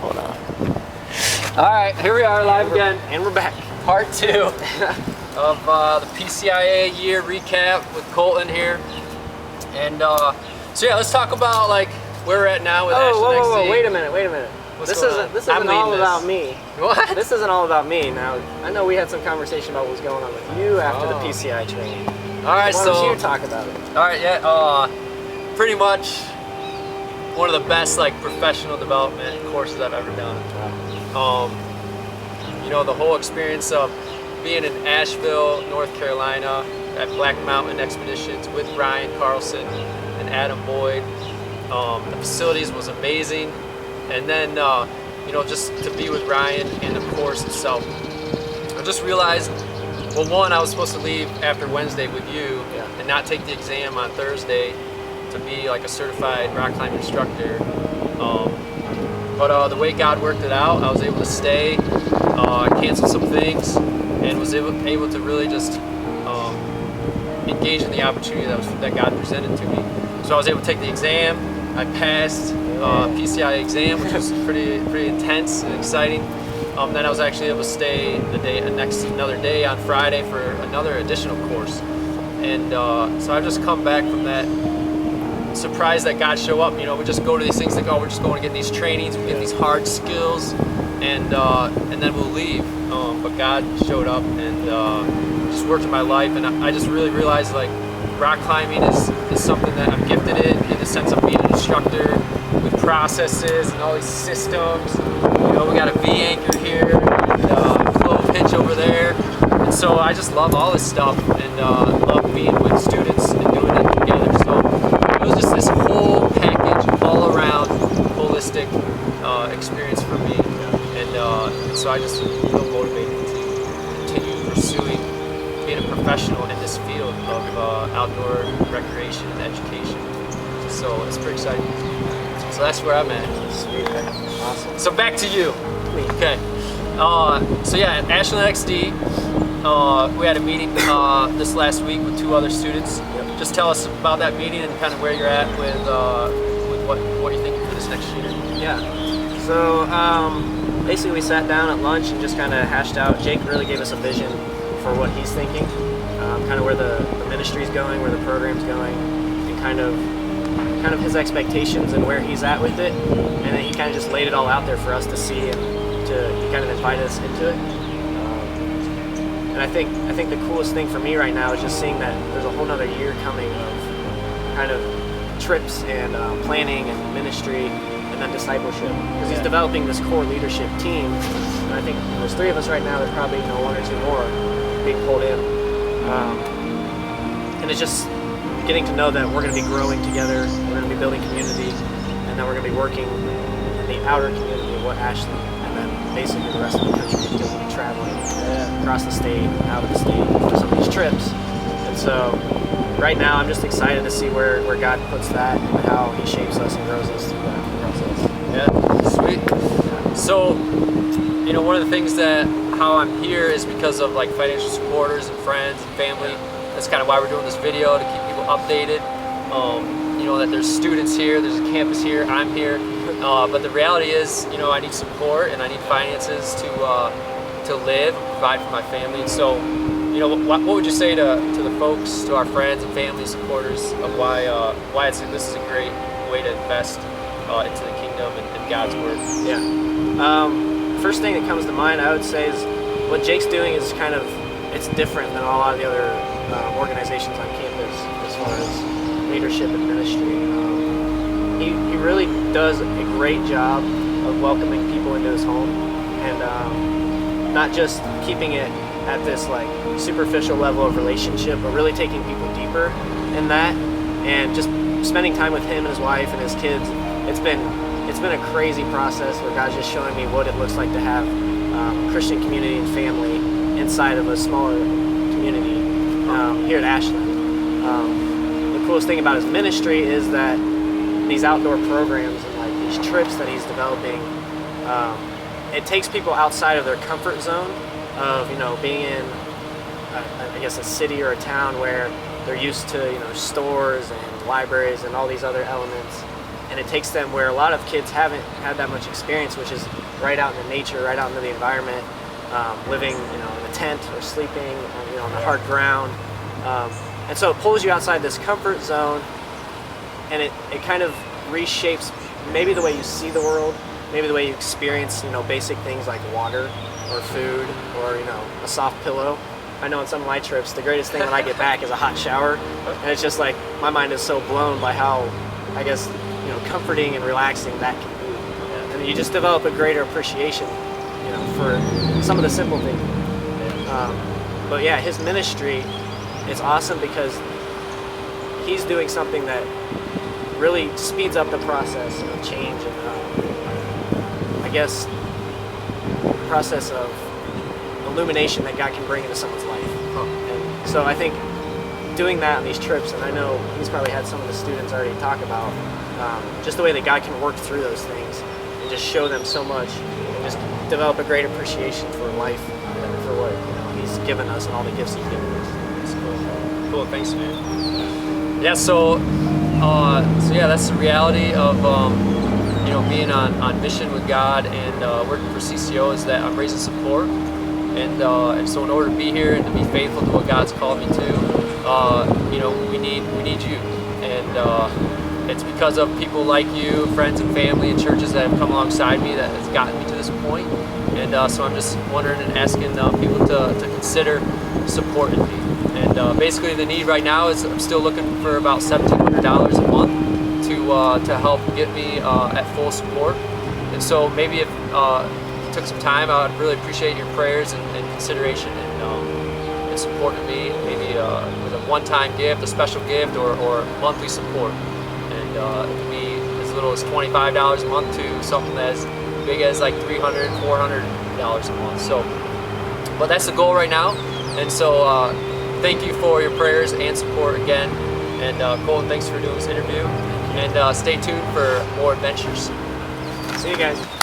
Hold on. All right, here we are live again. And we're back. Part 2 of the PCIA year recap with Colton here. And so yeah, let's talk about like where we're at now with AshlandXD. Whoa, wait a minute. This isn't all about me. What? This isn't all about me. Now, I know we had some conversation about what was going on with you after the PCI training. All right, Why don't you talk about it? All right, yeah, pretty much one of the best like professional development courses I've ever done. You know, the whole experience of being in Asheville, North Carolina at Black Mountain Expeditions with Ryan Carlson and Adam Boyd. The facilities was amazing. And then, you know, just to be with Ryan and the course itself. I just realized, well, one, I was supposed to leave after Wednesday with you and not take the exam on Thursday to be like a certified rock climbing instructor. But the way God worked it out, I was able to stay. I canceled some things and was able to really just engage in the opportunity that God presented to me. So I was able to take the exam. I passed PCIA exam, which was pretty intense and exciting. Then I was actually able to stay another day on Friday for another additional course. And so I've just come back from that surprise that God showed up. You know, we just go to these things like, oh, we're just going to get these trainings, we get these hard skills, and then we'll leave. But God showed up and just worked in my life, and I just really realized like rock climbing is something that I'm gifted in the sense of being an instructor with processes and all these systems. You know, we got a V anchor here and a clove hitch over there. And so I just love all this stuff and love being with students and doing it together. So it was just this whole package, all around holistic experience for me. And so I just feel motivated to continue pursuing being a professional in this field of outdoor recreation and education. So it's pretty exciting. So that's where I'm at. Sweet, man. Awesome. So back to you. Okay. So yeah, at AshlandXD, we had a meeting this last week with 2 other students. Yep. Just tell us about that meeting and kind of where you're at with what you're thinking for this next year. Yeah. So basically we sat down at lunch and just kind of hashed out. Jake really gave us a vision for what he's thinking, kind of where the ministry's going, where the program's going, and kind of his expectations and where he's at with it. And then he kind of just laid it all out there for us to see and he kind of invited us into it. And I think the coolest thing for me right now is just seeing that there's a whole nother year coming of kind of trips and planning and ministry and then discipleship, because he's developing this core leadership team. And I think there's 3 of us right now. There's probably 1 or 2 more being pulled in, and it's just getting to know that we're going to be growing together, we're going to be building community, and then we're going to be working in the outer community of what Ashland, and then basically the rest of the country, because we'll be traveling across the state, out of the state for some of these trips. And so right now I'm just excited to see where God puts that and how he shapes us and grows us through that process. Yeah, sweet. So, you know, one of the things that how I'm here is because of like financial supporters and friends and family. That's kind of why we're doing this video, to keep people updated. You know, that there's students here, there's a campus here, I'm here. But the reality is, you know, I need support and I need finances to live and provide for my family. And so, you know, what would you say to the folks, to our friends and family supporters of why this is a great way to invest into the kingdom and God's word? Yeah. First thing that comes to mind, I would say, is what Jake's doing is kind of, it's different than a lot of the other organizations on campus as far as leadership and ministry. He really does a great job of welcoming people into his home, and not just keeping it at this like superficial level of relationship, but really taking people deeper in that, and just spending time with him and his wife and his kids. It's been a crazy process where God's just showing me what it looks like to have a Christian community and family inside of a smaller community here at Ashland. The coolest thing about his ministry is that these outdoor programs and like these trips that he's developing, it takes people outside of their comfort zone of, you know, being in I guess a city or a town where they're used to, you know, stores and libraries and all these other elements, and it takes them where a lot of kids haven't had that much experience, which is right out in the nature, right out into the environment, living, in a tent or sleeping, on the hard ground. And so it pulls you outside this comfort zone, and it kind of reshapes maybe the way you see the world, maybe the way you experience, basic things like water or food or, a soft pillow. I know on some of my trips, the greatest thing when I get back is a hot shower, and it's just like my mind is so blown by how, I guess, comforting and relaxing that can be. And you just develop a greater appreciation, for some of the simple things. But yeah, his ministry is awesome because he's doing something that really speeds up the process of change and, I guess, process of illumination that God can bring into someone's life. And so I think doing that on these trips, and I know he's probably had some of the students already talk about just the way that God can work through those things and just show them so much and just develop a great appreciation for life and for what he's given us and all the gifts he's given us. That's cool. Cool, thanks, man. Yeah, so yeah, that's the reality of being on mission with God and working for CCO, is that I'm raising support. And so in order to be here and to be faithful to what God's called me to, we need you. And it's because of people like you, friends and family and churches that have come alongside me that has gotten me to this point. And so I'm just wondering and asking people to consider supporting me. And basically the need right now is I'm still looking for about $1,700 a month to help get me at full support. And so maybe if took some time, I would really appreciate your prayers and consideration and supporting me, maybe with a one-time gift, a special gift, or monthly support. And it can be as little as $25 a month to something as big as like $300, $400 a month. So, but that's the goal right now. And so thank you for your prayers and support again. And Colton, thanks for doing this interview. And stay tuned for more adventures. See you guys.